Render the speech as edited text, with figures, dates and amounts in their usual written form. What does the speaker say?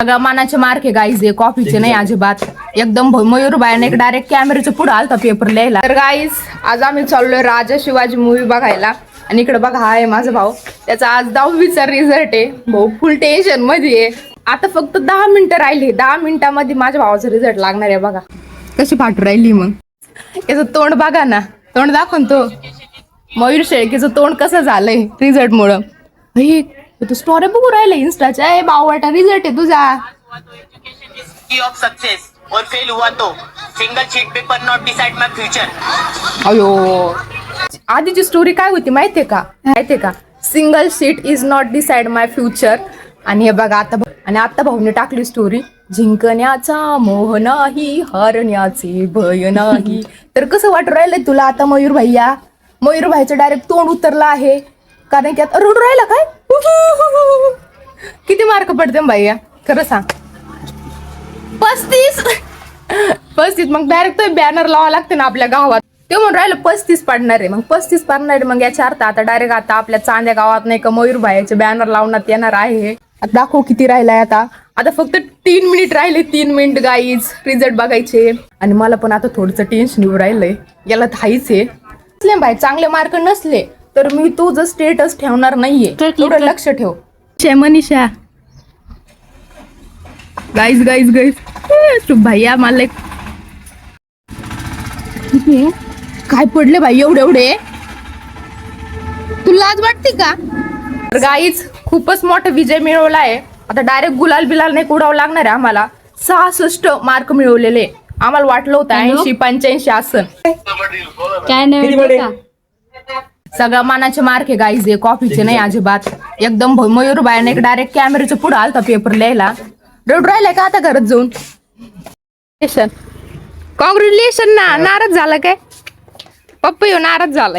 सगळ्या मानाचे मार्क आहे गाईज, हे कॉफीचे नाही अजिबात. एकदम मयूरबाईने डायरेक्ट कॅमेऱ्याच्या पुढे आलता पेपर लिहायला. तर गाईज आज आम्ही चाललोय राजा शिवाजी मूवी बघायला. आणि इकडे बघा हा आहे माझा भाऊ, त्याचा आज 10वीचा रिझल्ट आहे. भाऊ फुल टेन्शन मध्ये आहे. आता फक्त 10 मिनिटं राहिली, 10 मिनिटांमध्ये माझ्या भावाचा रिझल्ट लागणार आहे. बघा कशी फाटू राहिली, मग याचं तोंड बघा ना, तोंड दाखवून तो मयूर शेळकेचं तोंड कसं झालंय रिझल्ट मुळे. तू स्टोरी बघू राहिले इंस्टाच्या, बावटा रिझल्ट आहे तुझा. ऑफ सक्सेस और फेल हुआ तो single sheet paper not decide my future. अयो आधीची स्टोरी काय होती माहितीये का, single sheet is not decide my future. आणि हे बघा आता भाऊने टाकली स्टोरी, जिंकण्याचा मोह नाही हरण्याचे भय नाही. तर कसं वाटू राहिलंय तुला आता मयूर भाईचं डायरेक्ट तोंड उतरलं आहे. कारण की आता रडू राहिला काय. किती मार्क पडते भैया खरं सांग? 35. मग डायरेक्ट बॅनर लावा लागते ना आपल्या गावात. ते म्हणून राहिलं 35 पडणार आहे. मग 35 पडणार आहे, मग याच्या अर्थ आता डायरेक्ट आता आपल्या चांद्या गावात नाही का मयूर भाईचे बॅनर लावण्यात येणार आहे. आता दाखव किती राहिलाय. आता फक्त 3 मिनिट राहिले, 3 मिनिट गाईज रिझल्ट बघायचे. आणि मला पण आता थोडंसं टेन्शन येऊ राहिलंय, याला थाईच आहे. भाई चांगले मार्क नसले तर मी तुझं स्टेटस ठेवणार नाहीये, थोडं लक्ष ठेव. मनीषा गाईज भैया मला काय पडले भाई एवढे तुला लाज वाटते का? गाईज खूपच मोठा विजय मिळवलाय. आता डायरेक्ट गुलाल बिलाल नाही कुडावं लागणार आहे आम्हाला. 66 मार्क मिळवलेले. आम्हाला वाटलं होतं 80-85 असं काय नाही. सगळ्या मानाचे मार्क आहे गाईज, हे कॉफीचे नाही अजिबात. एकदम मयूरबाईने डायरेक्ट कॅमेऱ्याच्या पुढे आलता पेपर लिहायला. रडू राहिलाय का आता घरात जाऊन? कॉंग्रॅच्युलेशन ना. नाराज झाला काय पप्पा? नाराज झालाय.